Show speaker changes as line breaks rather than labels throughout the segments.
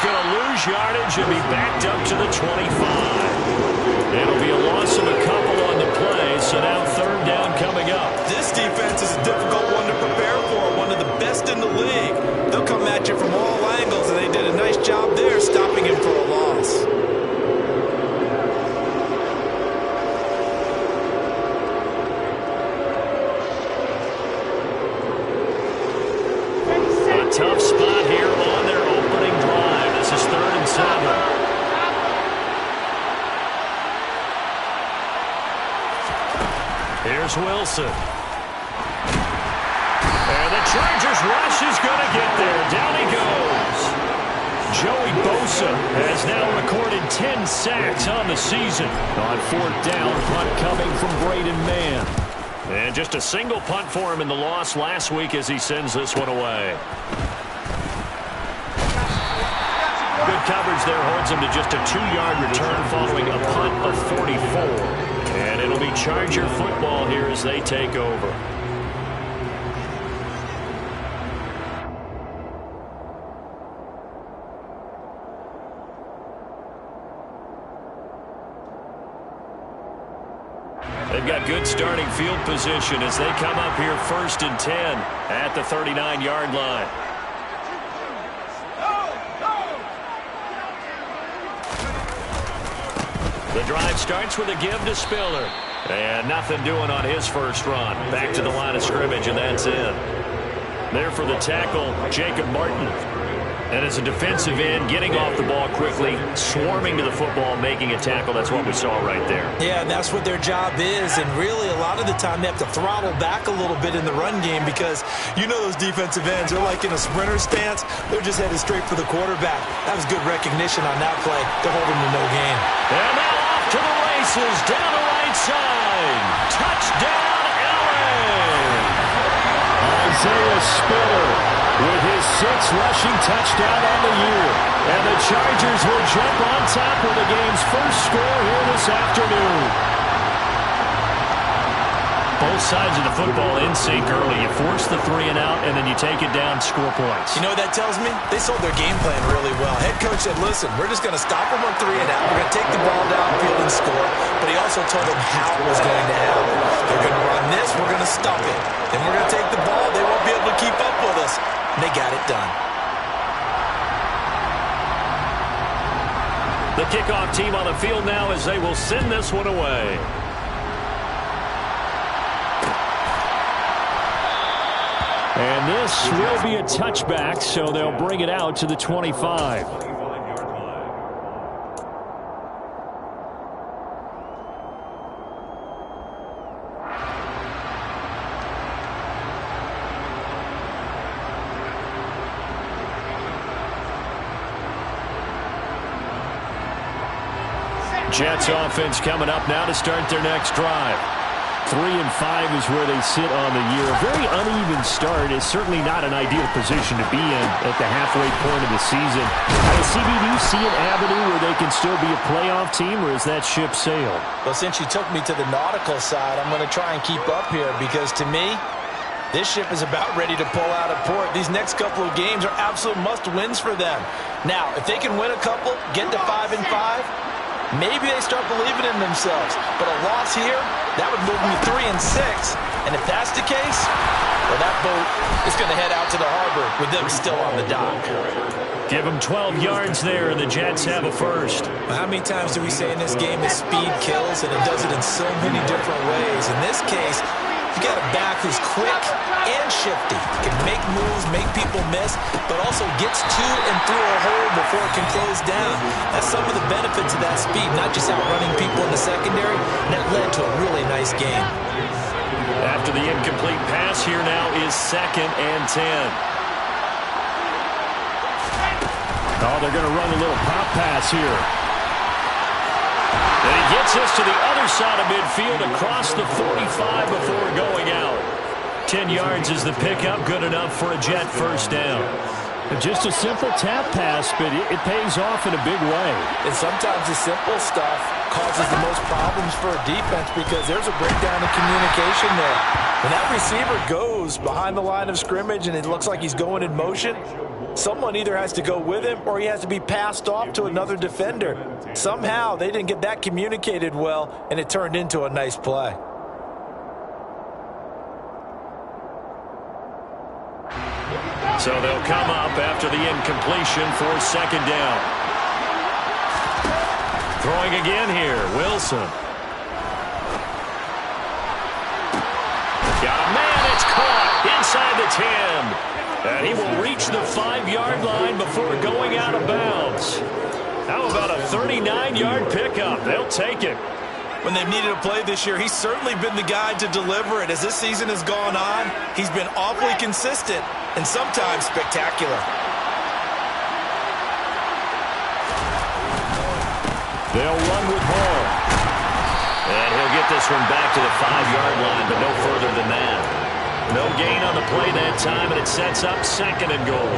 going to lose yardage and be backed up to the 25. It'll be a loss of a couple on the play, so now third down coming up.
This defense is a difficult one to prepare for, one of the best in the league. They'll come at you from all angles, and they did a nice job there stopping him for a loss.
A tough spot here on their opening drive. This is 3rd and 7. Here's Wilson. And the Chargers rush is going to get there. Down he goes. Joey Bosa has now recorded 10 sacks on the season. On 4th down, punt coming from Braden Mann. And just a single punt for him in the loss last week as he sends this one away. Good coverage there holds him to just a 2-yard return following a punt of 44. And it'll be Charger football here as they take over. They've got good starting field position as they come up here 1st and 10 at the 39-yard line. The drive starts with a give to Spiller. And nothing doing on his first run. Back to the line of scrimmage, and that's in. There for the tackle, Jacob Martin. And as a defensive end, getting off the ball quickly, swarming to the football, making a tackle. That's what we saw right there.
Yeah, and that's what their job is. And really, a lot of the time, they have to throttle back a little bit in the run game because you know those defensive ends, they're like in a sprinter stance. They're just headed straight for the quarterback. That was good recognition on that play to hold him to no gain.
And now off to the races, down the right side. Touchdown, LA! Isaiah Spiller with his 6th rushing touchdown on the year. And the Chargers will jump on top with the game's first score here this afternoon. Both sides of the football in sync early. You force the 3 and out, and then you take it down, score points.
You know what that tells me? They sold their game plan really well. Head coach said, listen, we're just going to stop them on 3 and out. We're going to take the ball downfield and score. But he also told them how it was going to happen. They're going to run this. We're going to stop it. Then we're going to take the ball. They won't be able to keep up with us. And they got it done.
The kickoff team on the field now as they will send this one away. And this will be a touchback, so they'll bring it out to the 25. Jets offense coming up now to start their next drive. 3 and 5 is where they sit on the year. A very uneven start is certainly not an ideal position to be in at the halfway point of the season. CB, do you see an avenue where they can still be a playoff team, or is that ship sailed?
Well, since you took me to the nautical side, I'm going to try and keep up here because to me, this ship is about ready to pull out of port. These next couple of games are absolute must-wins for them. Now, if they can win a couple, get to 5 and 5, maybe they start believing in themselves. But a loss here, that would move them to 3 and 6. And if that's the case, well, that boat is going to head out to the harbor with them still on the dock.
Give them 12 yards there, and the Jets have a first.
How many times do we say in this game that speed kills, and it does it in so many different ways? In this case, you got a back who's quick and shifty, can make moves, make people miss, but also gets to and through a hole before it can close down. That's some of the benefits of that speed, not just outrunning people in the secondary, and that led to a really nice game.
After the incomplete pass, here now is 2nd and 10. Oh, they're going to run a little pop pass here. And he gets us to the other side of midfield across the 45 before going out. 10 yards is the pickup, good enough for a Jet first down. Just a simple tap pass, but it pays off in a big way.
And sometimes the simple stuff causes the most problems for a defense because there's a breakdown in communication there. When that receiver goes behind the line of scrimmage and it looks like he's going in motion, Someone either has to go with him or he has to be passed off to another defender. Somehow they didn't get that communicated well, and it turned into a nice play.
So they'll come up after the incompletion for second down. Throwing again here, Wilson. Got a man, it's caught inside the 10. And he will reach the 5-yard line before going out of bounds. How about a 39-yard pickup? They'll take it.
When they've needed a play this year, he's certainly been the guy to deliver it. As this season has gone on, he's been awfully consistent and sometimes spectacular.
They'll run with Hall. And he'll get this one back to the 5-yard line, but no further than that. No gain on the play that time, and it sets up second and goal.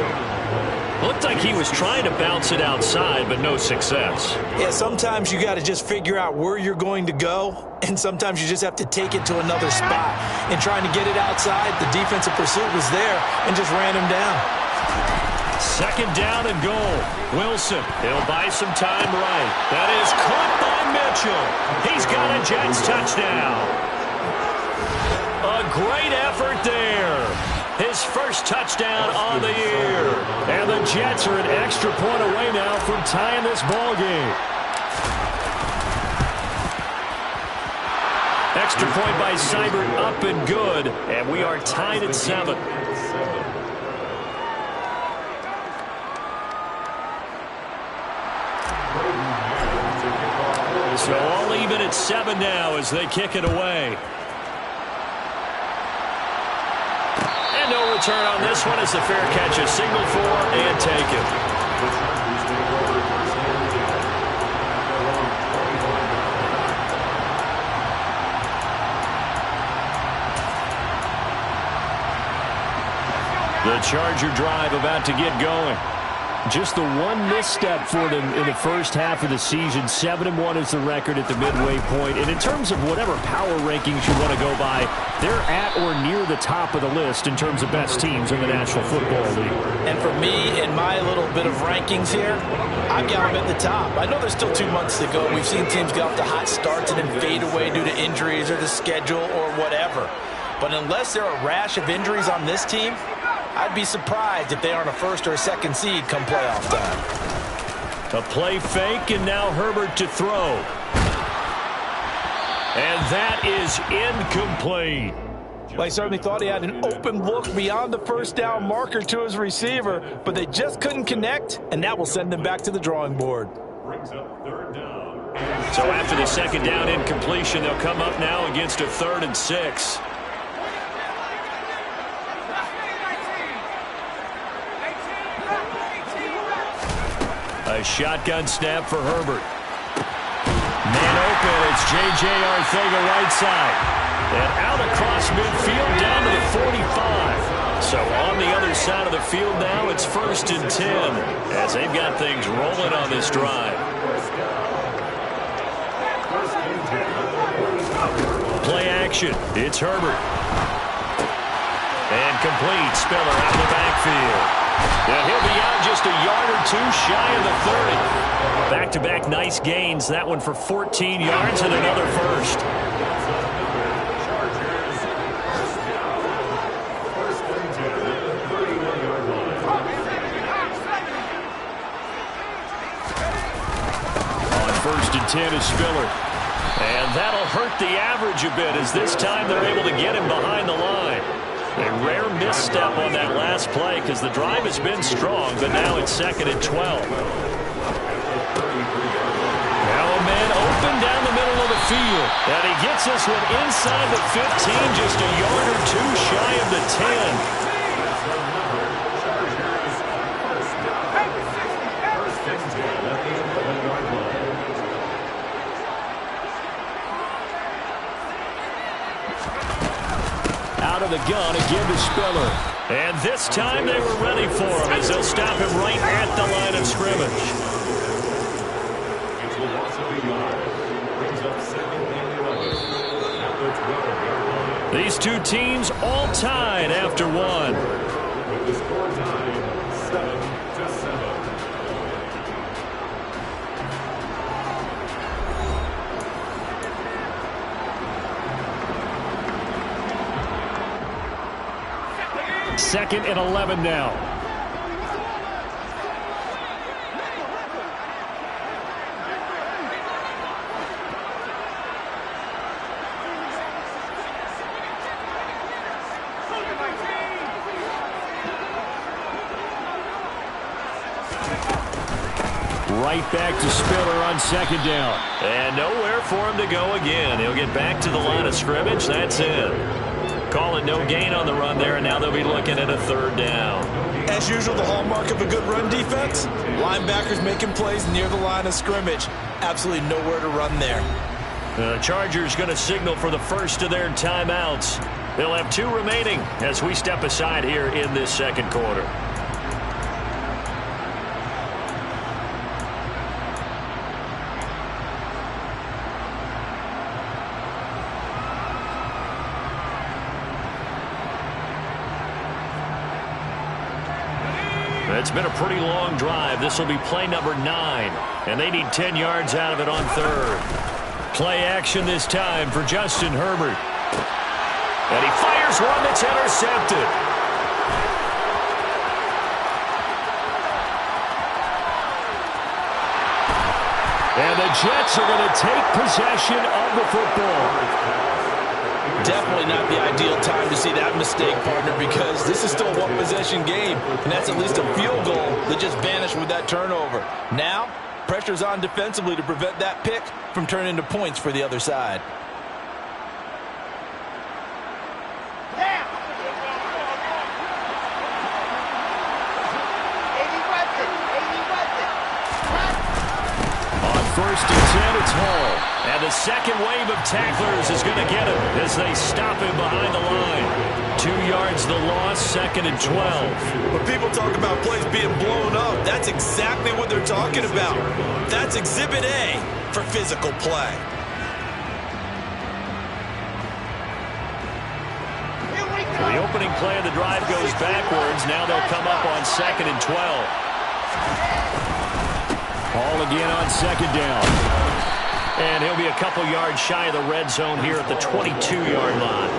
Looked like he was trying to bounce it outside, but no success.
Yeah, sometimes you got to just figure out where you're going to go, and sometimes you just have to take it to another spot. And trying to get it outside, the defensive pursuit was there and just ran him down.
Second down and goal. Wilson, he'll buy some time right. That is caught by Mitchell. He's got a Jets touchdown. A great effort there. His first touchdown on the year. And the Jets are an extra point away now from tying this ball game. Extra point by Seibert, up and good. And we are tied at 7. So all even at 7 now as they kick it away. And no return on this one as the fair catch is signaled for and taken. The Charger drive about to get going. Just the one misstep for them in the first half of the season. 7-1 is the record at the midway point. And in terms of whatever power rankings you want to go by, they're at or near the top of the list in terms of best teams in the National Football League.
And for me, in my little bit of rankings here, I've got them at the top. I know there's still 2 months to go. We've seen teams get off to hot starts and then fade away due to injuries or the schedule or whatever. But unless there are a rash of injuries on this team, I'd be surprised if they aren't a first or a second seed come playoff time.
A play fake, and now Herbert to throw. And that is incomplete.
Well, I certainly thought he had an open look beyond the first down marker to his receiver, but they just couldn't connect, and that will send them back to the drawing board.
So after the second down incompletion, they'll come up now against a 3rd and 6. A shotgun snap for Herbert. Man open, it's J.J. Arcega right side. And out across midfield down to the 45. So on the other side of the field now, it's 1st and 10 as they've got things rolling on this drive. Play action, it's Herbert. And complete, Spiller out of the backfield. And he'll be out just a yard or 2 shy of the 30. Back-to-back nice gains. That one for 14 yards and another first. On 1st and 10 is Spiller. And that'll hurt the average a bit as this time they're able to get him behind the line. A rare misstep on that last play because the drive has been strong, but now it's 2nd and 12. Now a man open down the middle of the field. And he gets this one inside the 15, just a yard or 2 shy of the 10. Out of the gun again to Spiller. And this time they were ready for him as they'll stop him right at the line of scrimmage. These two teams all tied after one. Second and 11 now. Right back to Spiller on second down.
And nowhere for him to go again. He'll get back to the line of scrimmage. That's it. Call it no gain on the run there, and now they'll be looking at a third down.
As usual, the hallmark of a good run defense, linebackers making plays near the line of scrimmage. Absolutely nowhere to run there.
The Chargers going to signal for the first of their timeouts. They'll have 2 remaining as we step aside here in this second quarter. It's been a pretty long drive. This will be play number 9, and they need 10 yards out of it on third. Play action this time for Justin Herbert. And he fires one that's intercepted. And the Jets are going to take possession of the football.
Definitely not the ideal time to see that mistake, partner, because this is still a one-possession game, and that's at least a field goal that just vanished with that turnover. Now, pressure's on defensively to prevent that pick from turning into points for the other side.
First and 10, it's Hall. And the second wave of tacklers is going to get him as they stop him behind the line. 2 yards the loss, second and 12.
When people talk about plays being blown up, that's exactly what they're talking about. That's Exhibit A for physical play.
The opening play of the drive goes backwards. Now they'll come up on second and 12.
Ball again on second down.
And he'll be a couple yards shy of the red zone here at the 22-yard line.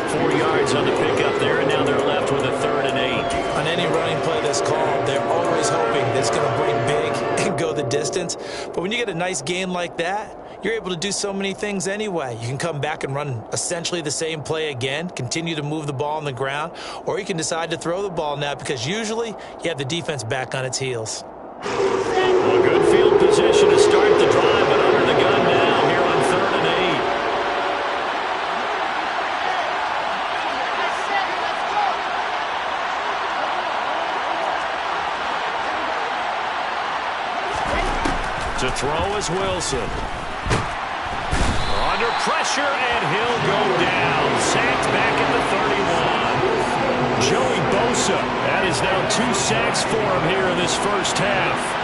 4 yards on the pickup there, and now they're left with a 3rd and 8.
On any running play that's called, they're always hoping that it's going to break big and go the distance. But when you get a nice gain like that, you're able to do so many things anyway. You can come back and run essentially the same play again, continue to move the ball on the ground, or you can decide to throw the ball now because usually you have the defense back on its heels.
A good field position to start the drive, but under the gun now here on 3rd and 8. To throw is Wilson. Under pressure, and he'll go down. Sacked back at the 31. Joey Bosa. That is now 2 sacks for him here in this first half.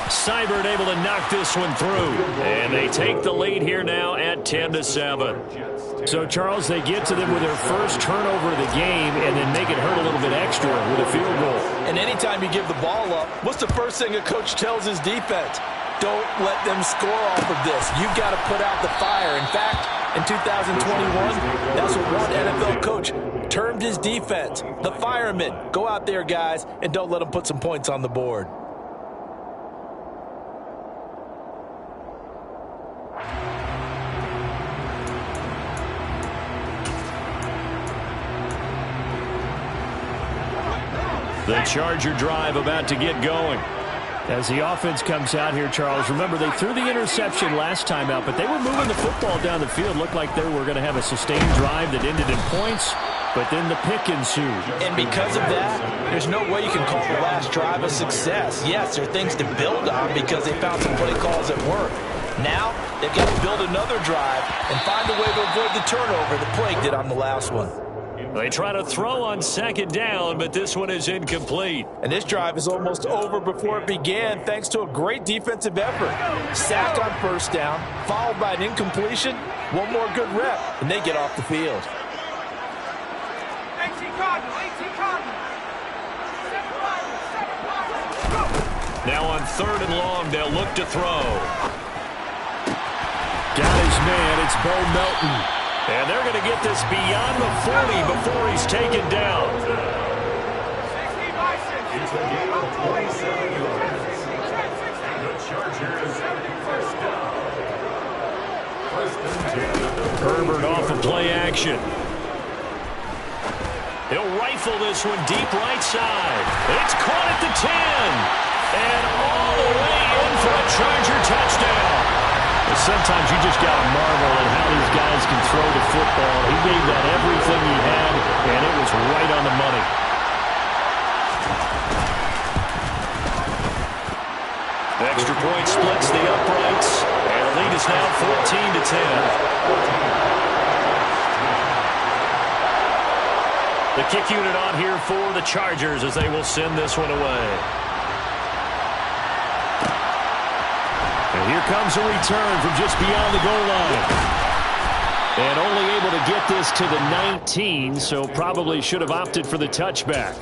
Seibert able to knock this one through. And they take the lead here now at 10-7.
So, Charles, they get to them with their first turnover of the game and then make it hurt a little bit extra with a field goal.
And anytime you give the ball up, what's the first thing a coach tells his defense? Don't let them score off of this. You've got to put out the fire. In fact, in 2021, that's what one NFL coach termed his defense. The firemen. Go out there, guys, and don't let them put some points on the board.
The Charger drive about to get going.
As the offense comes out here, Charles, remember they threw the interception last time out, but they were moving the football down the field. Looked like they were going to have a sustained drive that ended in points, but then the pick ensued.
And because of that, there's no way you can call the last drive a success. Yes, there are things to build on because they found some play calls that work. Now, they've got to build another drive and find a way to avoid the turnover the Plague did on the last one.
They try to throw on second down, but this one is incomplete.
And this drive is almost over before it began thanks to a great defensive effort. Sack on first down, followed by an incompletion, one more good rep, and they get off the field.
Now on 3rd and long, they'll look to throw.
Got his man. It's Bo Melton.
And they're going to get this beyond the 40 before he's taken down. Herbert off of play action. He'll rifle this one deep right side. It's caught at the 10. And all the way in for a Charger touchdown.
Sometimes you just got to marvel at how these guys can throw the football. He gave that everything he had, and it was right on the money.
Extra point splits the uprights, and the lead is now 14-10. The kick unit on here for the Chargers as they will send this one away. And here comes a return from just beyond the goal line.
And only able to get this to the 19, so probably should have opted for the touchback.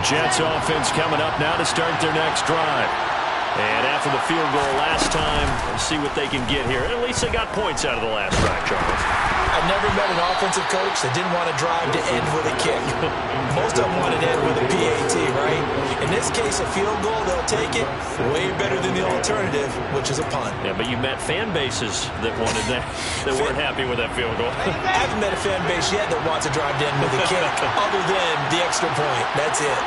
Jets offense coming up now to start their next drive. And after the field goal last time, we'll see what they can get here. At least they got points out of the last drive, Charles.
I've never met an offensive coach that didn't want to drive to end with a kick. Most of them want to end with a PAT, right? In this case, a field goal, they'll take it way better than the alternative, which is a punt.
Yeah, but you met fan bases that wanted that, that weren't happy with that field goal.
I haven't met a fan base yet that wants to drive to end with a kick, other than the extra point. That's it.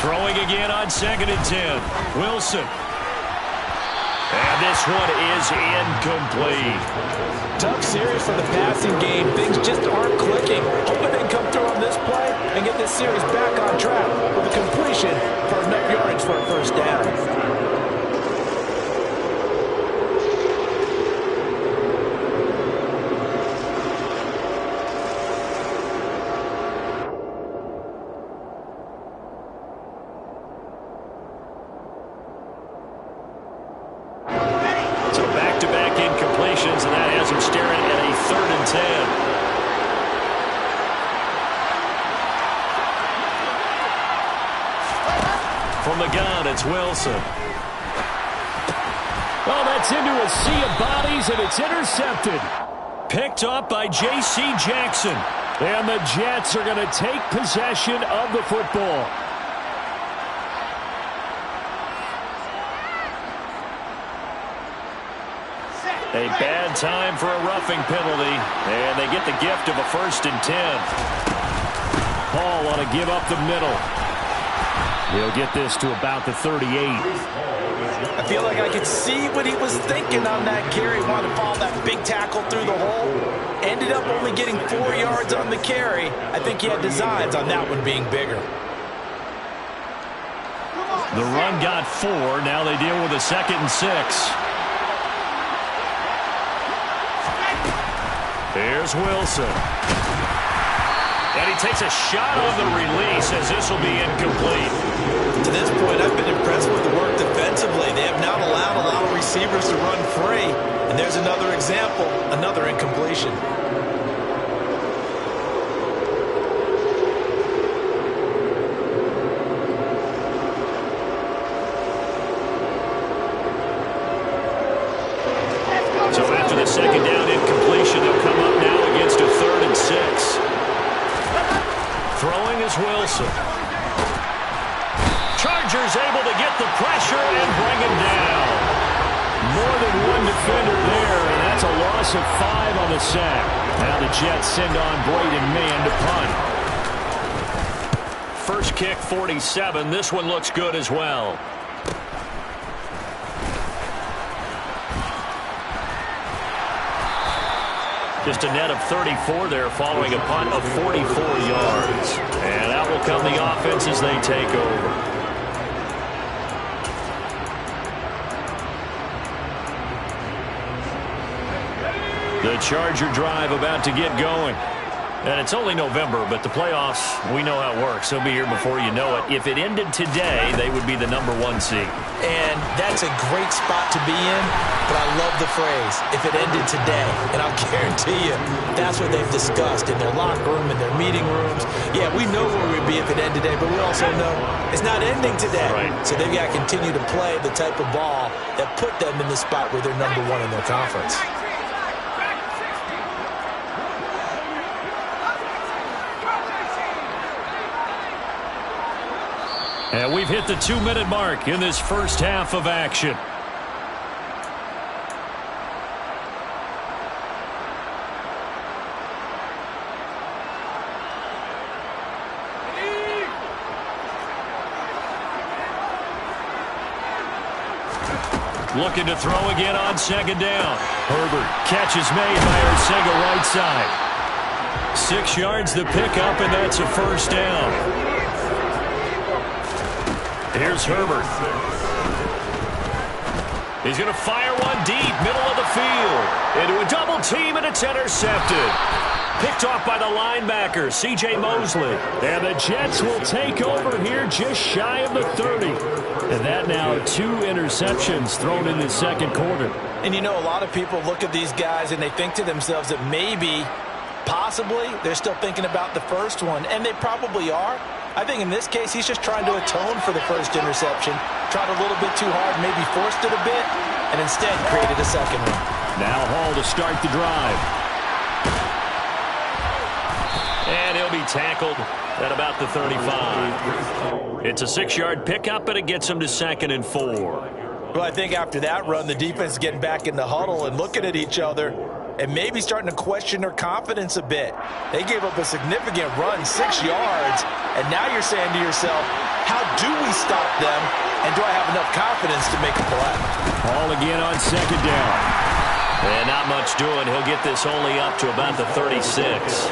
Throwing again on 2nd and 10. Wilson. And this one is incomplete.
Tough series for the passing game. Things just aren't clicking. Hoping they can come through on this play and get this series back on track with a completion for enough yards for a first down.
From the gun, it's Wilson.
Oh, that's into a sea of bodies, and it's intercepted.
Picked up by J.C. Jackson.
And the Jets are going to take possession of the football.
A bad time for a roughing penalty, and they get the gift of a 1st and 10.
Hall ought to give up the middle. He'll get this to about the 38.
I feel like I could see what he was thinking on that carry. Wanted to follow that big tackle through the hole. Ended up only getting 4 yards on the carry. I think he had designs on that one being bigger.
The run got 4. Now they deal with a 2nd and 6. Here's Wilson. And he takes a shot on the release as this will be incomplete.
To this point, I've been impressed with the work defensively. They have not allowed a lot of receivers to run free. And there's another example, another incompletion.
So after the 2nd down incompletion, they'll come up now against a 3rd and 6. Throwing is Wilson. Chargers able to get the pressure and bring him down.
More than one defender there, and that's a loss of 5 on the sack. Now the Jets send on Braden Mann to punt.
First kick, 47. This one looks good as well. Just a net of 34 there following a punt of 44 yards. And out will come the offense as they take over. The Charger drive about to get going. And it's only November, but the playoffs, we know how it works. They'll be here before you know it. If it ended today, they would be the #1 seed.
And that's a great spot to be in, but I love the phrase, if it ended today. And I'll guarantee you, that's what they've discussed in their locker room, in their meeting rooms. Yeah, we know where we'd be if it ended today, but we also know it's not ending today.
Right.
So they've got to continue to play the type of ball that put them in the spot where they're #1 in their conference.
And we've hit the 2-minute mark in this first half of action. Looking to throw again on second down. Herbert, catch is made by Arcega right side. 6 yards the pickup, and that's a first down. Here's Herbert. He's going to fire one deep, middle of the field. Into a double team, and it's intercepted. Picked off by the linebacker, C.J. Mosley. And the Jets will take over here just shy of the 30. And that now 2 interceptions thrown in the second quarter.
And you know, a lot of people look at these guys and they think to themselves that maybe, possibly, they're still thinking about the first one. And they probably are. I think in this case, he's just trying to atone for the first interception. Tried a little bit too hard, maybe forced it a bit, and instead created a second one.
Now Hall to start the drive. And he'll be tackled at about the 35. It's a 6-yard pickup, and it gets him to 2nd and 4.
Well, I think after that run, the defense is getting back in the huddle and looking at each other and maybe starting to question their confidence a bit. They gave up a significant run, 6 yards, and now you're saying to yourself, how do we stop them, and do I have enough confidence to make a play?
Hall again on second down. And not much doing. He'll get this only up to about the 36.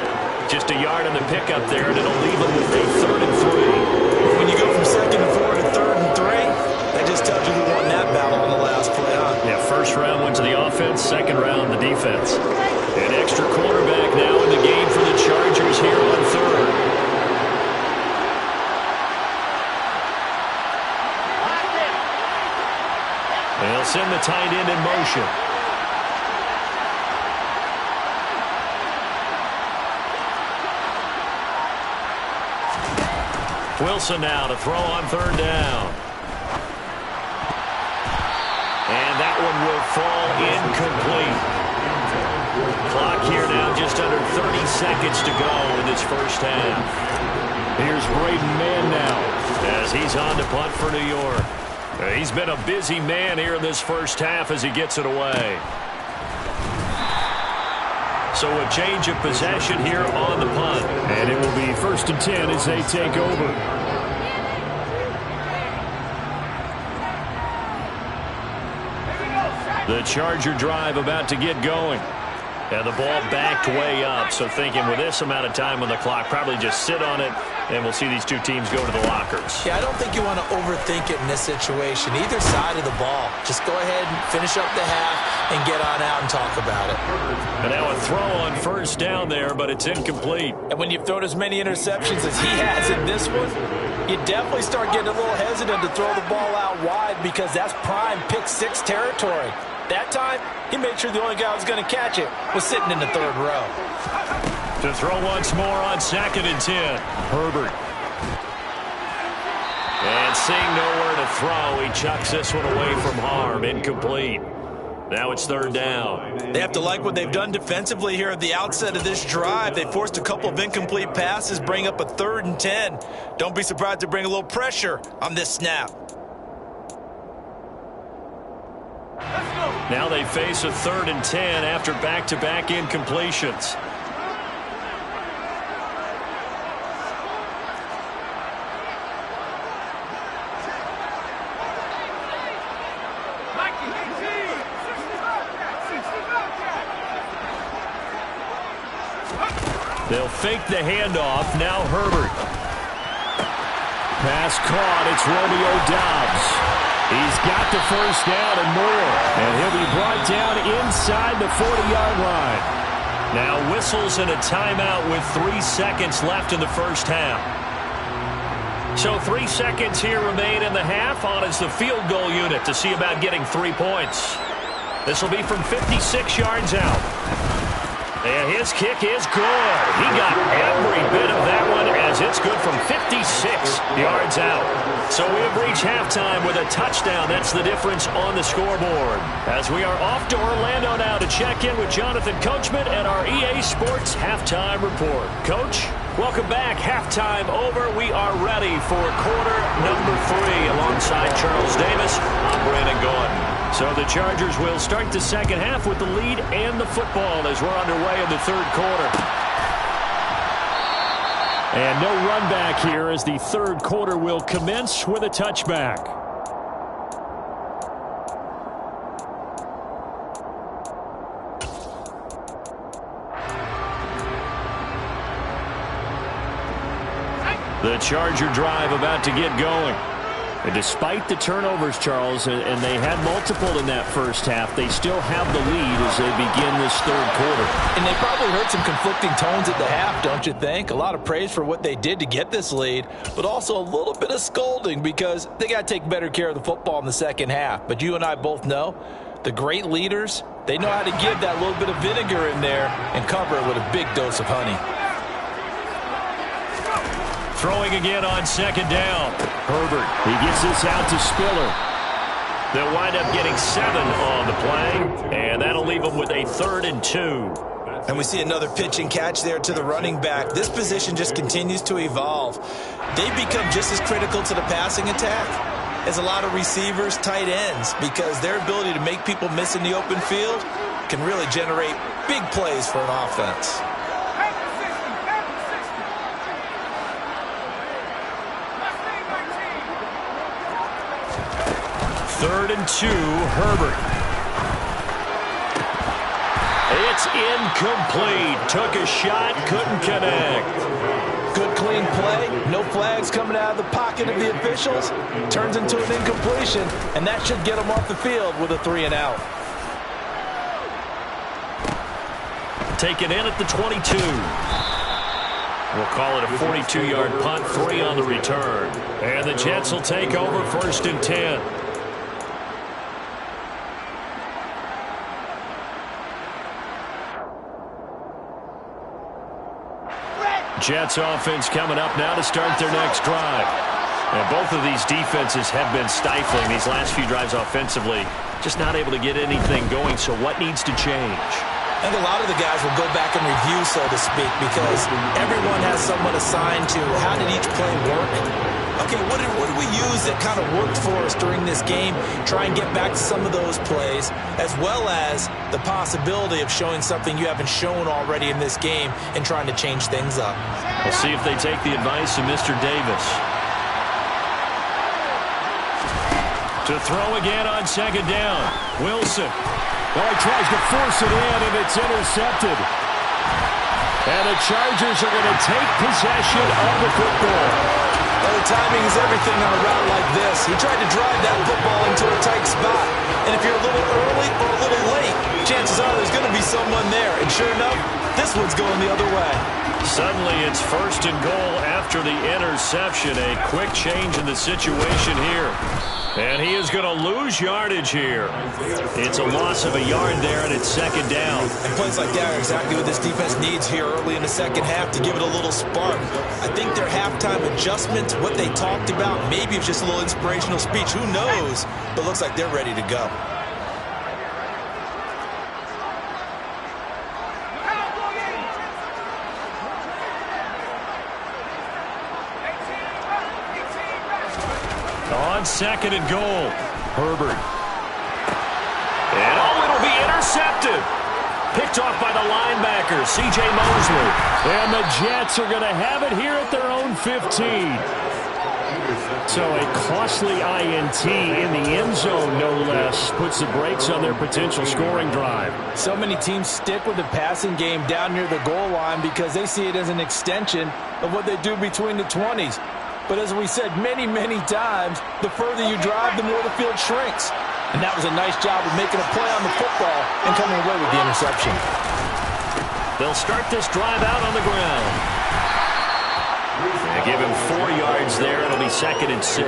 Just a yard on the pickup there, and it'll leave him with a 3rd and 3.
When you go from 2nd and 4 to 3rd and 3, that just tells you who won that battle on the last play, huh?
Yeah, first round went to the offense, second round the defense. An extra quarterback now in the game for the Chargers here on 3rd. They'll send the tight end in motion. Wilson now to throw on 3rd down. And that one will fall incomplete. Clock here now just under 30 seconds to go in this first half. Here's Braden Mann now as he's on to punt for New York. He's been a busy man here in this first half as he gets it away. So a change of possession here on the punt. And it will be 1st and 10 as they take over. The Charger drive about to get going. And the ball backed way up. So thinking with this amount of time on the clock, probably just sit on it, and we'll see these two teams go to the lockers.
Yeah, I don't think you want to overthink it in this situation. Either side of the ball. Just go ahead and finish up the half and get on out and talk about it.
And now a throw on 1st down there, but it's incomplete.
And when you've thrown as many interceptions as he has in this one, you definitely start getting a little hesitant to throw the ball out wide because that's prime pick 6 territory. That time, he made sure the only guy who was going to catch it was sitting in the 3rd row.
To throw once more on 2nd and 10. Herbert. And seeing nowhere to throw, he chucks this one away from harm. Incomplete. Now it's 3rd down.
They have to like what they've done defensively here at the outset of this drive. They forced a couple of incomplete passes, bring up a 3rd and 10. Don't be surprised to bring a little pressure on this snap.
Now they face a 3rd and 10 after back-to-back incompletions. They'll fake the handoff. Now Herbert.
Pass caught. It's Romeo Doubs. He's got the first down and more. And he'll be brought down inside the 40-yard line.
Now whistles and a timeout with 3 seconds left in the first half. So 3 seconds here remain in the half. On is the field goal unit to see about getting 3 points. This will be from 56 yards out. And his kick is good. He got every bit of that one as it's good from 56 yards out. So we have reached halftime with a touchdown. That's the difference on the scoreboard. As we are off to Orlando now to check in with Jonathan Coachman and our EA Sports Halftime Report. Coach, welcome back. Halftime over. We are ready for quarter number 3 alongside Charles Davis. I'm Brandon Gaudin. So the Chargers will start the second half with the lead and the football as we're underway in the third quarter.
And no run back here as the third quarter will commence with a touchback. The Charger drive about to get going. And despite the turnovers, Charles, and they had multiple in that first half, they still have the lead as they begin this third quarter.
And they probably heard some conflicting tones at the half, don't you think? A lot of praise for what they did to get this lead, but also a little bit of scolding because they got to take better care of the football in the second half. But you and I both know the great leaders, they know how to give that little bit of vinegar in there and cover it with a big dose of honey.
Throwing again on second down.
Herbert, he gets this out to Spiller.
They'll wind up getting 7 on the play, and that'll leave them with a 3rd and 2.
And we see another pitch and catch there to the running back. This position just continues to evolve. They become just as critical to the passing attack as a lot of receivers, tight ends, because their ability to make people miss in the open field can really generate big plays for an offense.
Third and 2, Herbert. It's incomplete. Took a shot, couldn't connect.
Good clean play. No flags coming out of the pocket of the officials. Turns into an incompletion, and that should get them off the field with a 3 and out.
Taken in at the 22. We'll call it a 42-yard punt, 3 on the return. And the Jets will take over 1st and 10. Jets offense coming up now to start their next drive. And both of these defenses have been stifling these last few drives offensively. Just not able to get anything going, so what needs to change?
I think a lot of the guys will go back and review, so to speak, because everyone has someone assigned to how did each play work. Okay, what did we use that kind of worked for us during this game? Try and get back to some of those plays, as well as the possibility of showing something you haven't shown already in this game and trying to change things up.
We'll see if they take the advice of Mr. Davis. To throw again on second down. Wilson.
Well, he tries to force it in, and it's intercepted. And the Chargers are going to take possession of the football.
Well, the timing is everything on a route like this. He tried to drive that football into a tight spot. And if you're a little early or a little late, chances are there's going to be someone there. And sure enough, this one's going the other way.
Suddenly it's 1st and goal after the interception. A quick change in the situation here. And he is going to lose yardage here. It's a loss of a yard there, and it's second down.
And plays like that are exactly what this defense needs here early in the second half to give it a little spark. I think their halftime adjustment, what they talked about, maybe it's just a little inspirational speech. Who knows? But looks like they're ready to go.
On second and goal, Herbert. And it'll be intercepted. Picked off by the linebacker, C.J. Mosley.
And the Jets are going to have it here at their own 15. So a costly INT in the end zone, no less, puts the brakes on their potential scoring drive.
So many teams stick with the passing game down near the goal line because they see it as an extension of what they do between the 20s. But as we said many, many times, the further you drive, the more the field shrinks. And that was a nice job of making a play on the football and coming away with the interception.
They'll start this drive out on the ground. They give him 4 yards there. It'll be 2nd and 6.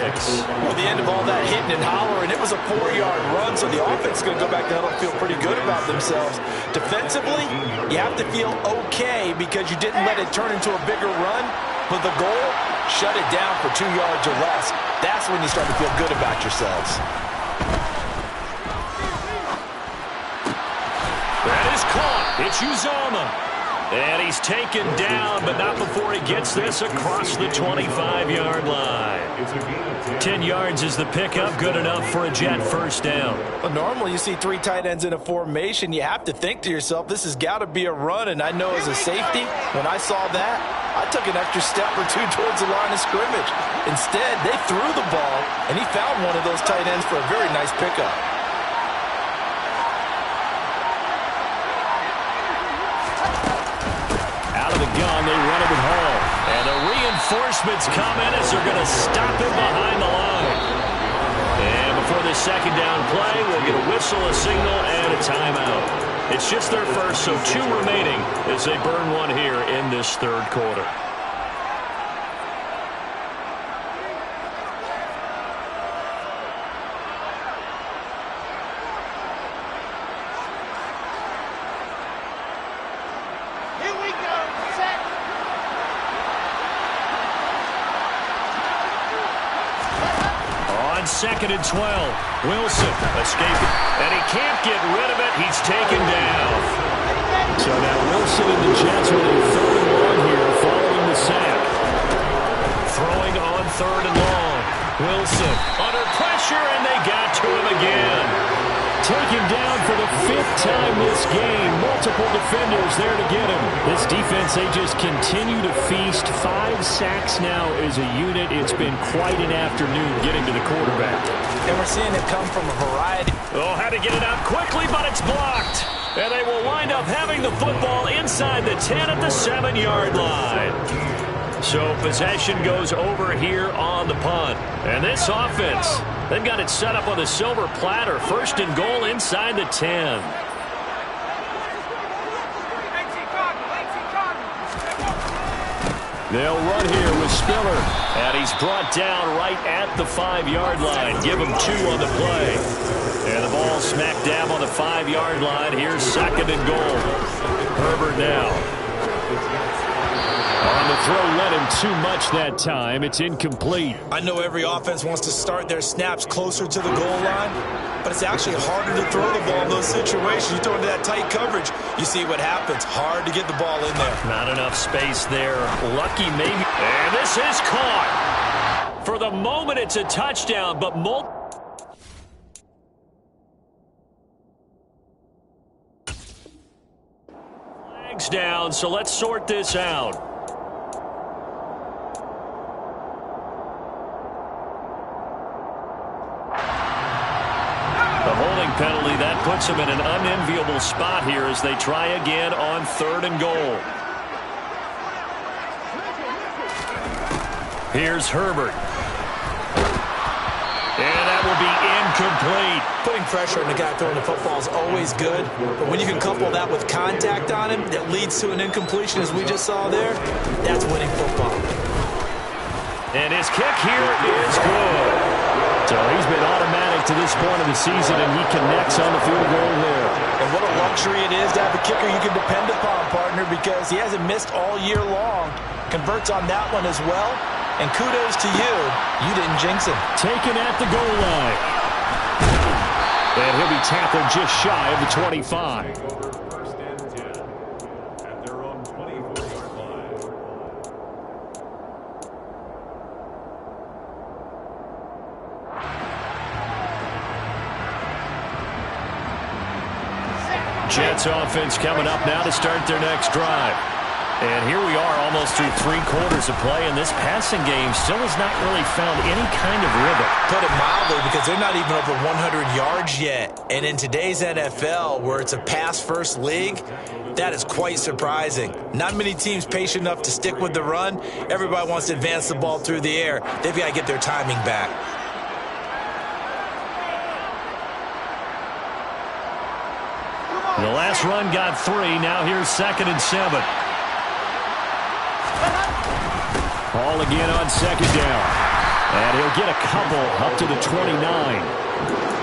Well, the end of all that hitting and hollering, it was a 4-yard run, so the offense is going to go back to huddle and feel pretty good about themselves. Defensively, you have to feel okay because you didn't let it turn into a bigger run. But the goal, shut it down for 2 yards or less. That's when you start to feel good about yourselves.
That is caught. It's Uzomah. And he's taken down, but not before he gets this across the 25-yard line. 10 yards is the pickup, good enough for a Jet first down.
Well, normally you see 3 tight ends in a formation. You have to think to yourself, this has got to be a run. And I know as a safety, when I saw that, I took an extra step or 2 towards the line of scrimmage. Instead, they threw the ball, and he found one of those tight ends for a very nice pickup.
Gun, they run it with Hall. And the reinforcements come in as they're going to stop him behind the line. And before this 2nd down play, we'll get a whistle, a signal, and a timeout. It's just their first, so 2 remaining as they burn one here in this 3rd quarter. On 2nd and 12, Wilson escaping, and he can't get rid of it. He's taken down. So now Wilson and the Jets with a 3rd and long here following the sack. Throwing on 3rd and long. Wilson under pressure, and they got to him again. Taken down for the 5th time this game. Multiple defenders there to get him. This defense, they just continue to feast. 5 sacks now as a unit. It's been quite an afternoon getting to the quarterback.
And we're seeing it come from a variety.
Oh, had to get it out quickly, but it's blocked. And they will wind up having the football inside the 10 at the 7-yard line. So possession goes over here on the punt. And this offense, they've got it set up on the silver platter. 1st and goal inside the 10. They'll run here with Spiller. And he's brought down right at the 5-yard line. Give him 2 on the play. And the ball smack dab on the 5-yard line. Here's 2nd and goal. Herbert now. On the throw, led him too much that time. It's incomplete.
I know every offense wants to start their snaps closer to the goal line, but it's actually harder to throw the ball in those situations. You throw into that tight coverage, you see what happens. Hard to get the ball in there.
Not enough space there. Lucky maybe. And this is caught. For the moment, it's a touchdown, but flags down, so let's sort this out. Penalty, that puts them in an unenviable spot here as they try again on 3rd and goal. Here's Herbert. And that will be incomplete.
Putting pressure on the guy throwing the football is always good, but when you can couple that with contact on him that leads to an incompletion as we just saw there, that's winning football.
And his kick here is good. So he's been automatic to this point of the season, and he connects on the field goal there.
And what a luxury it is to have a kicker you can depend upon, partner, because he hasn't missed all year long. Converts on that one as well. And kudos to you. You didn't jinx him.
Taken at the goal line. And he'll be tackled just shy of the 25. Jets offense coming up now to start their next drive. And here we are almost through 3 quarters of play, and this passing game still has not really found any kind of rhythm.
Put it mildly, because they're not even over 100 yards yet. And in today's NFL, where it's a pass-first league, that is quite surprising. Not many teams patient enough to stick with the run. Everybody wants to advance the ball through the air. They've got to get their timing back.
The last run got 3. Now here's 2nd and 7. Ball again on 2nd down. And he'll get a couple up to the 29.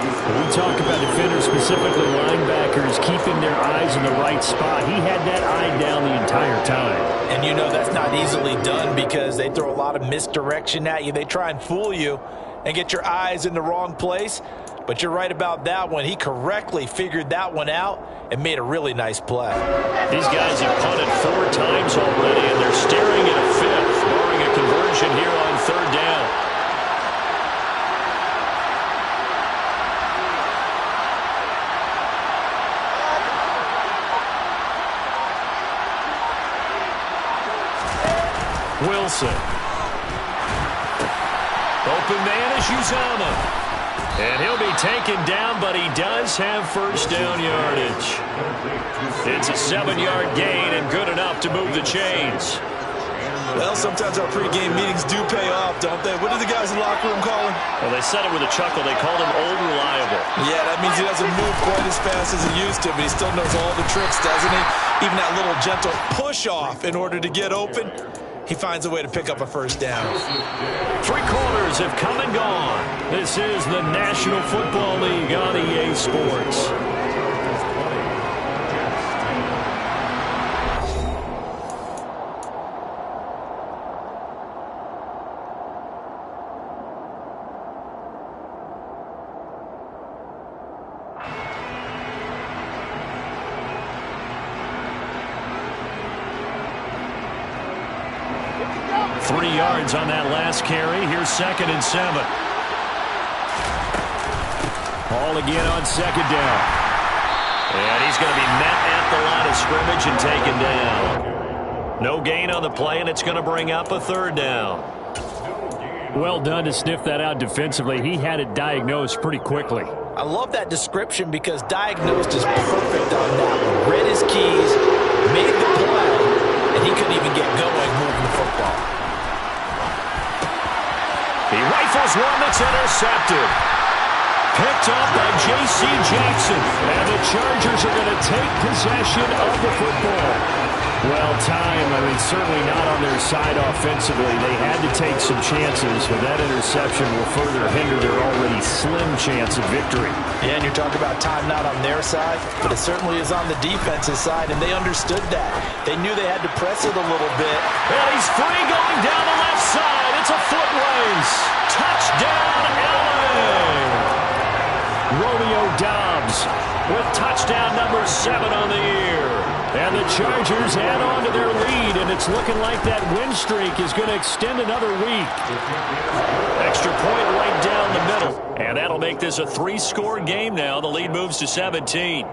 When we talk about defenders, specifically linebackers, keeping their eyes in the right spot, he had that eye down the entire time.
And you know that's not easily done because they throw a lot of misdirection at you. They try and fool you and get your eyes in the wrong place. But you're right about that one. He correctly figured that one out and made a really nice play.
These guys have punted 4 times already, and they're staring at a 5th, barring a conversion here on 3rd down. Wilson. Open man is Uzomah. And he'll be taken down, but he does have 1st down yardage. It's a 7-yard gain and good enough to move the chains.
Well, sometimes our pregame meetings do pay off, don't they? What do the guys in the locker room call him?
Well, they said it with a chuckle. They called him Old Reliable.
Yeah, that means he doesn't move quite as fast as he used to, but he still knows all the tricks, doesn't he? Even that little gentle push-off in order to get open. He finds a way to pick up a 1st down.
3 quarters have come and gone. This is the National Football League on EA Sports. On that last carry. Here's 2nd and 7. Ball again on 2nd down. And he's going to be met at the line of scrimmage and taken down. No gain on the play, and it's going to bring up a 3rd down. Well done to sniff that out defensively. He had it diagnosed pretty quickly.
I love that description because diagnosed is perfect on that one. Read his keys, made the play, and he couldn't even get going moving the football.
He rifles one that's intercepted. Picked up by J.C. Jackson. And the Chargers are going to take possession of the football. Well, time, certainly not on their side offensively. They had to take some chances, but that interception will further hinder their already slim chance of victory.
Yeah, and you're talking about time not on their side, but it certainly is on the defensive side, and they understood that. They knew they had to press it a little bit.
And he's free going down the left side. It's a foot race. Touchdown, LA! Romeo Doubs with touchdown number 7 on the year. And the Chargers add on to their lead, and it's looking like that win streak is going to extend another week. Extra point right down the middle. And that'll make this a 3-score game now. The lead moves to 17.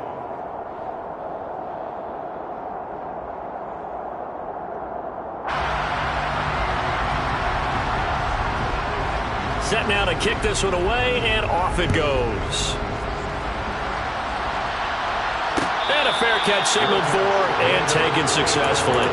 Set now to kick this one away, and off it goes. And a fair catch signaled for and taken successfully.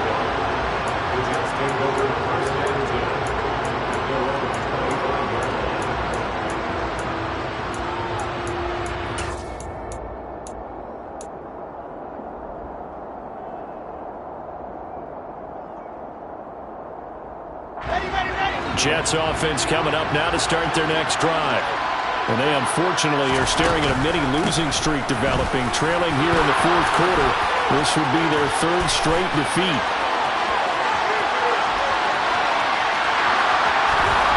Jets offense coming up now to start their next drive. And they unfortunately are staring at a mini-losing streak developing, trailing here in the 4th quarter. This would be their 3rd straight defeat.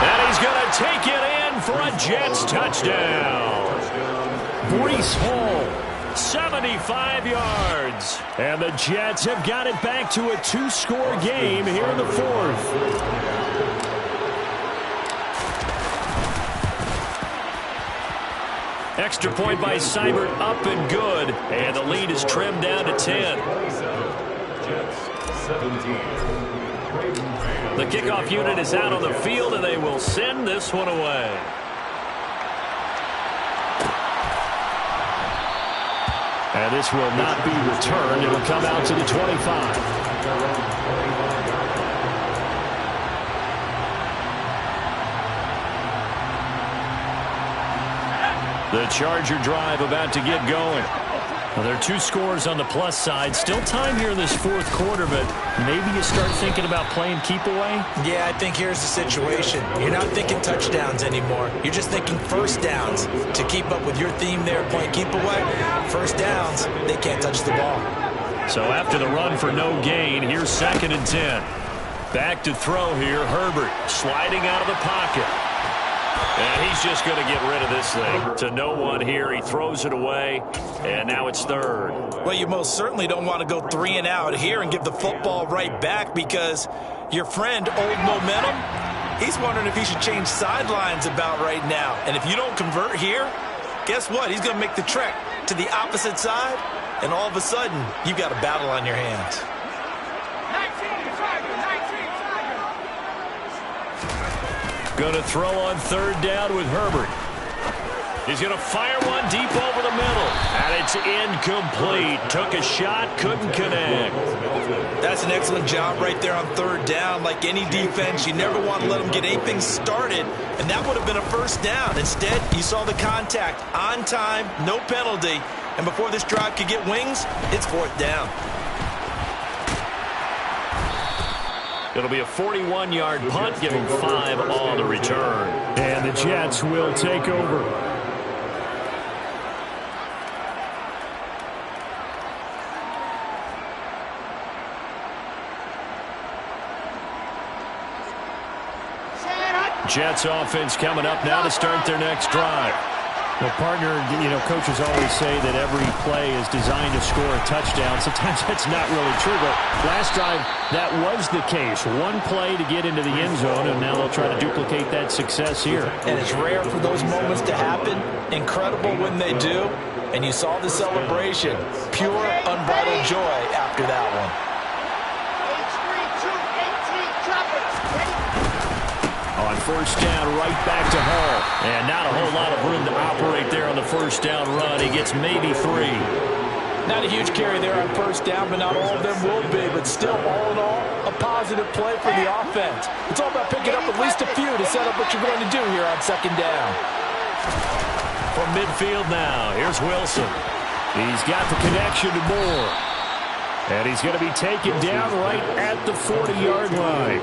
And he's going to take it in for a Jets touchdown. Breece Hall, 75 yards. And the Jets have got it back to a 2-score game here in the 4th. Extra point by Seibert, up and good. And the lead is trimmed down to 10. The kickoff unit is out on the field, and they will send this one away. And this will not be returned. It will come out to the 25. The Charger drive about to get going. Well, there are 2 scores on the plus side. Still time here in this fourth quarter, but maybe you start thinking about playing keep away?
Yeah, I think here's the situation. You're not thinking touchdowns anymore. You're just thinking first downs. To keep up with your theme there, playing keep away, first downs, they can't touch the ball.
So after the run for no gain, here's 2nd and 10. Back to throw here, Herbert sliding out of the pocket. And he's just going to get rid of this thing. To no one here. He throws it away, and now it's 3rd.
Well, you most certainly don't want to go 3 and out here and give the football right back, because your friend, Old Momentum, he's wondering if he should change sidelines about right now. And if you don't convert here, guess what? He's going to make the trek to the opposite side, and all of a sudden, you've got a battle on your hands.
Going to throw on 3rd down with Herbert. He's going to fire one deep over the middle. And it's incomplete. Took a shot, couldn't connect.
That's an excellent job right there on 3rd down. Like any defense, you never want to let them get anything started. And that would have been a first down. Instead, you saw the contact on time, no penalty. And before this drive could get wings, it's 4th down.
It'll be a 41-yard punt, giving 5 on the return. And the Jets will take over. Jets offense coming up now to start their next drive. Well, partner, coaches always say that every play is designed to score a touchdown. Sometimes that's not really true, but last drive, that was the case. One play to get into the end zone, and now they'll try to duplicate that success here.
And it's rare for those moments to happen. Incredible when they do. And you saw the celebration. Pure, unbridled joy after that one.
On 1st down, right back to Hall. And not a whole lot of room to operate there on the 1st down run. He gets maybe 3.
Not a huge carry there on 1st down, but not all of them will be. But still, all in all, a positive play for the offense. It's all about picking up at least a few to set up what you're going to do here on 2nd down.
From midfield now, here's Wilson. He's got the connection to Moore. And he's going to be taken down right at the 40-yard line.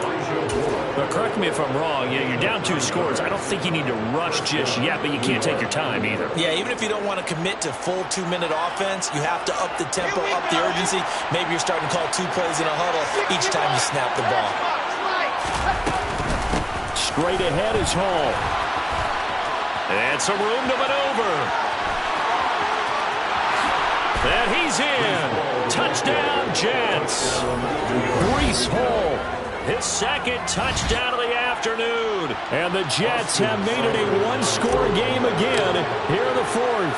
But correct me if I'm wrong. Yeah, you're down 2 scores. I don't think you need to rush just yet, but you can't take your time either.
Yeah, even if you don't want to commit to full 2-minute offense, you have to up the tempo, up the urgency. Maybe you're starting to call 2 plays in a huddle each time you snap the ball.
Straight ahead is Hall. And some room to maneuver. And he's in. Touchdown, Jets. Breece Hall, his 2nd touchdown of the afternoon. And the Jets have made it a 1-score game again here in the 4th.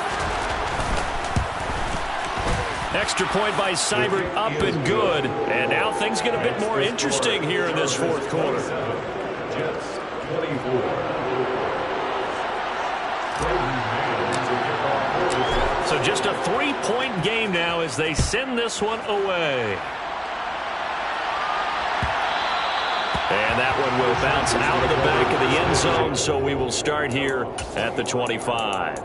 Extra point by Seibert, up and good. And now things get a bit more interesting here in this 4th quarter.
Jets 24.
So just a 3-point game now as they send this one away. And that one will bounce out of the back of the end zone, so we will start here at the 25.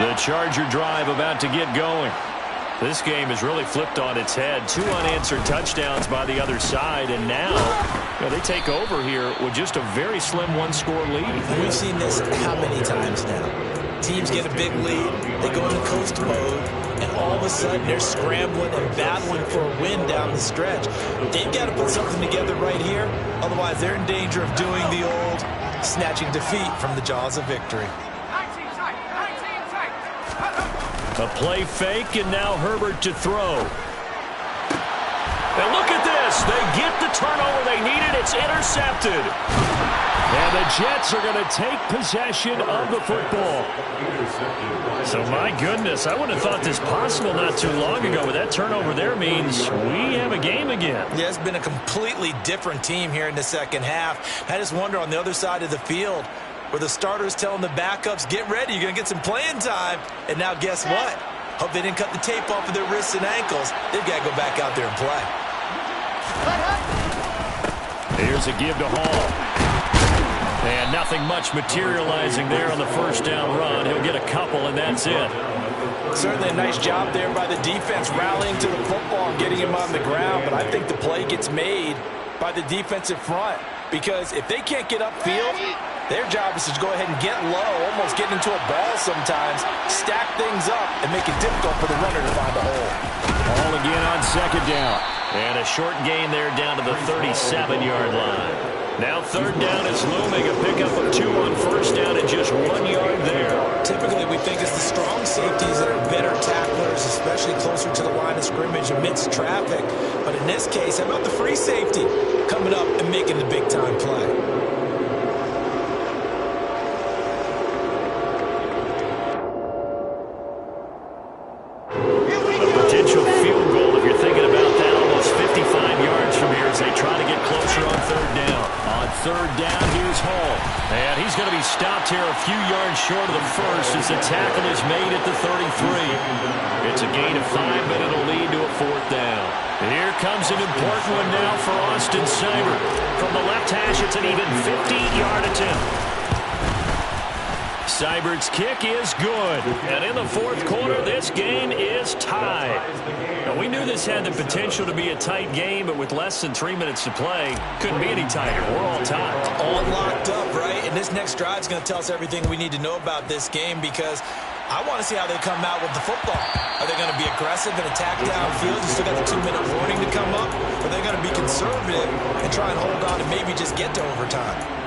The Charger drive about to get going. This game has really flipped on its head. 2 unanswered touchdowns by the other side, and now they take over here with just a very slim 1-score lead.
We've seen this how many times now? Teams get a big lead, they go into coast mode, and all of a sudden they're scrambling and battling for a win down the stretch. They've got to put something together right here, otherwise they're in danger of doing the old snatching defeat from the jaws of victory. A
play fake, and now Herbert to throw. And look at this. Jets. They get the turnover they needed. It's intercepted.
And the Jets are going to take possession of the football.
So, my goodness, I wouldn't have thought this possible not too long ago, but that turnover there means we have a game again.
Yeah, it's been a completely different team here in the second half. I just wonder on the other side of the field where the starters telling the backups, get ready, you're going to get some playing time. And now guess what? Hope they didn't cut the tape off of their wrists and ankles. They've got to go back out there and play.
Here's a give to Hall. And nothing much materializing there on the first down run. He'll get a couple, and that's it.
Certainly a nice job there by the defense rallying to the football and getting him on the ground. But I think the play gets made by the defensive front. Because if they can't get upfield, their job is to go ahead and get low, almost get into a ball sometimes, stack things up, and make it difficult for the runner to find a hole.
Ball again on second down. And a short gain there down to the 37-yard line. Now third down is looming, a pickup of 2 on first down and just 1 yard there.
Typically, we think it's the strong safeties that are better tacklers, especially closer to the line of scrimmage amidst traffic. But in this case, how about the free safety coming up and making the big-time play?
Potential field goal, if you're thinking about that, almost 55 yards from here as they try to get closer on third down. On third down, here's Hall. And he's going to be stopped here a few yards short of the first as the tackle is made at the 33. It's a gain of 5, but it'll lead to a fourth down. And here comes an important one now for Austin Seibert. From the left hash, it's an even 50-yard attempt. Seibert's kick is good. And in the fourth quarter, this game is tied. Now, we knew this had the potential to be a tight game, but with less than 3 minutes to play, couldn't be any tighter. We're all tied.
All locked up, right? And this next drive is going to tell us everything we need to know about this game because I want to see how they come out with the football. Are they going to be aggressive and attack downfield? You still got the 2-minute warning to come up? Or are they going to be conservative and try and hold on and maybe just get to overtime?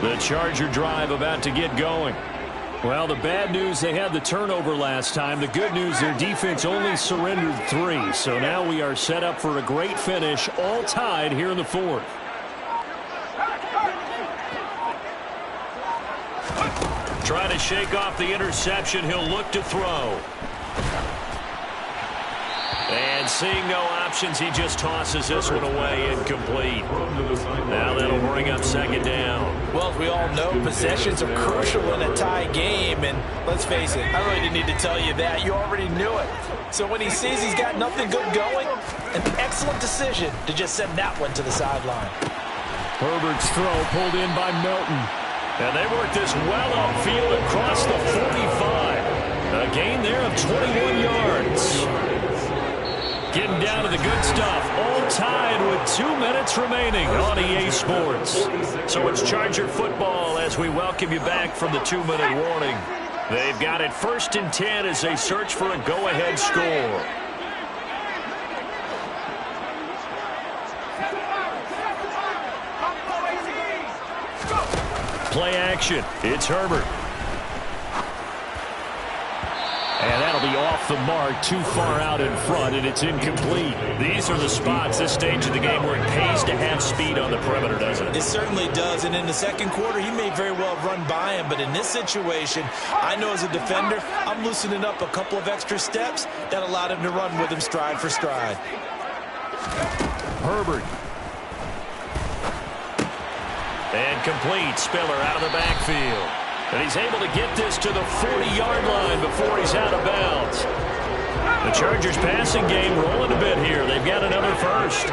The Charger drive about to get going. Well, the bad news, they had the turnover last time. The good news, their defense only surrendered 3. So now we are set up for a great finish, all tied here in the fourth. Trying to shake off the interception. He'll look to throw. And seeing no options, he just tosses this one away incomplete. Now that'll bring up second down.
Well, as we all know, possessions are crucial in a tie game. And let's face it, I really didn't need to tell you that. You already knew it. So when he sees he's got nothing good going, an excellent decision to just send that one to the sideline.
Herbert's throw pulled in by Melton. And they work this well upfield across the 45. A gain there of 21 yards. Getting down to the good stuff. All tied with 2 minutes remaining on EA Sports. So it's Charger football as we welcome you back from the 2-minute warning. They've got it 1st and 10 as they search for a go-ahead score. Play action. It's Herbert. And that'll be off the mark, too far out in front, and it's incomplete. These are the spots, this stage of the game, where it pays to have speed on the perimeter, doesn't it?
It certainly does, and in the second quarter, he may very well have run by him, but in this situation, I know as a defender, I'm loosening up a couple of extra steps that allowed him to run with him stride for stride.
Herbert. And complete. Spiller out of the backfield. And he's able to get this to the 40-yard line before he's out of bounds. The Chargers passing game rolling a bit here. They've got another first.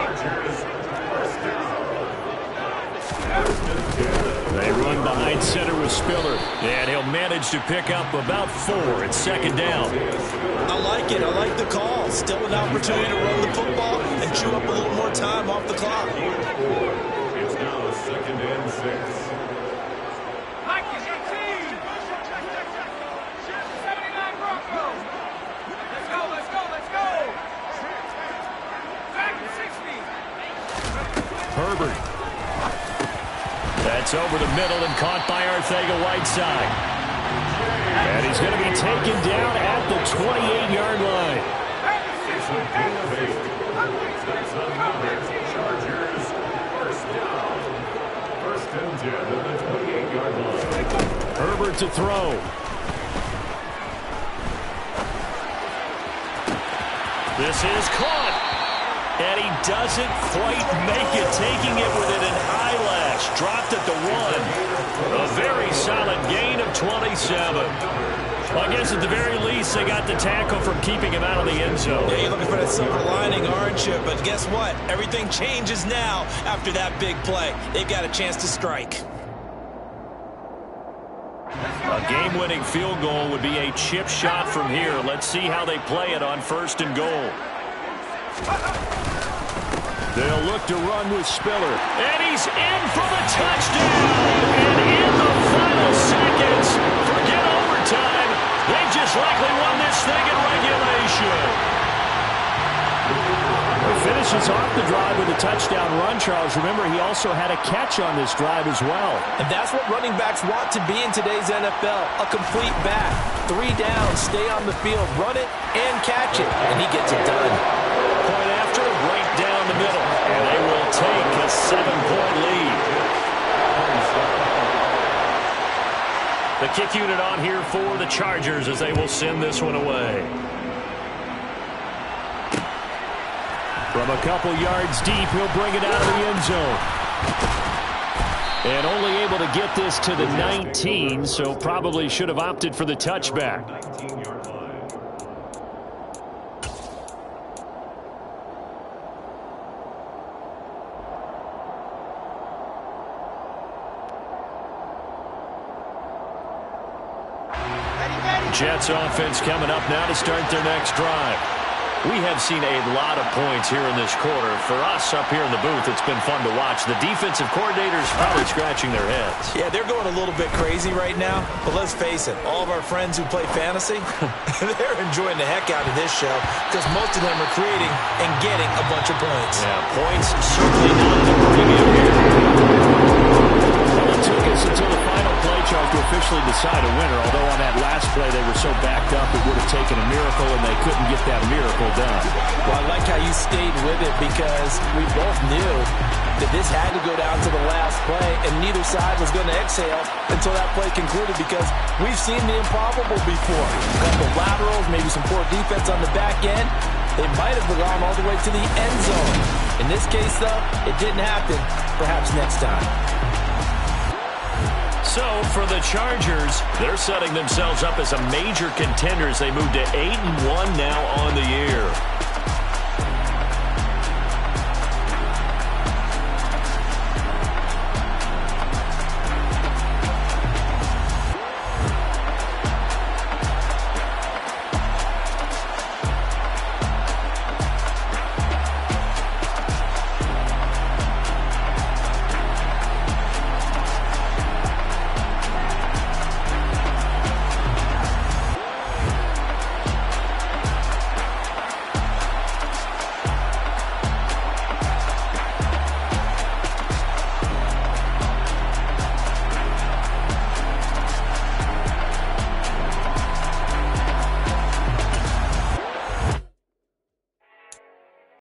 They run behind center with Spiller. And he'll manage to pick up about 4. It's second down.
I like it. I like the call. Still an opportunity to run the football and chew up a little more time off the clock.
It's now 2nd and 6.
It's over the middle and caught by Arcega-Whiteside. And he's going to be taken down at the 28-yard line. Herbert to throw. This is caught. And he doesn't quite make it, taking it within an eyelash. Dropped at the 1. A very solid gain of 27. Well, I guess at the very least, they got the tackle from keeping him out of the end zone.
Yeah, you're looking for that silver lining, aren't you? But guess what? Everything changes now after that big play. They've got a chance to strike.
A game-winning field goal would be a chip shot from here. Let's see how they play it on 1st and goal. They'll look to run with Spiller. And he's in for the touchdown. And in the final seconds, forget overtime. They just likely won this thing in regulation. He finishes off the drive with a touchdown run, Charles. Remember, he also had a catch on this drive as well.
And that's what running backs want to be in today's NFL. A complete back. 3 down, stay on the field, run it, and catch it. And he gets it done.
Point after, right down the middle. And they will take a 7-point lead. The kick unit on here for the Chargers as they will send this one away. From a couple yards deep, he'll bring it out of the end zone. And only able to get this to the 19, so probably should have opted for the touchback. Jets offense coming up now to start their next drive. We have seen a lot of points here in this quarter. For us up here in the booth, it's been fun to watch. The defensive coordinators probably scratching their heads.
Yeah, they're going a little bit crazy right now. But let's face it, all of our friends who play fantasy, they're enjoying the heck out of this show because most of them are creating and getting a bunch of points.
Yeah, points certainly not the premium here. Well, it took us until the final play, Charles, to officially decide a winner. Although on that last play they were so backed up it would have taken a miracle, and they couldn't get that miracle done.
Well, I like how you stayed with it because we both knew that this had to go down to the last play, and neither side was going to exhale until that play concluded because we've seen the improbable before. A couple of laterals, maybe some poor defense on the back end. They might have gone all the way to the end zone. In this case, though, it didn't happen. Perhaps next time.
So, for the Chargers, they're setting themselves up as a major contender as they move to 8-1 now on the year.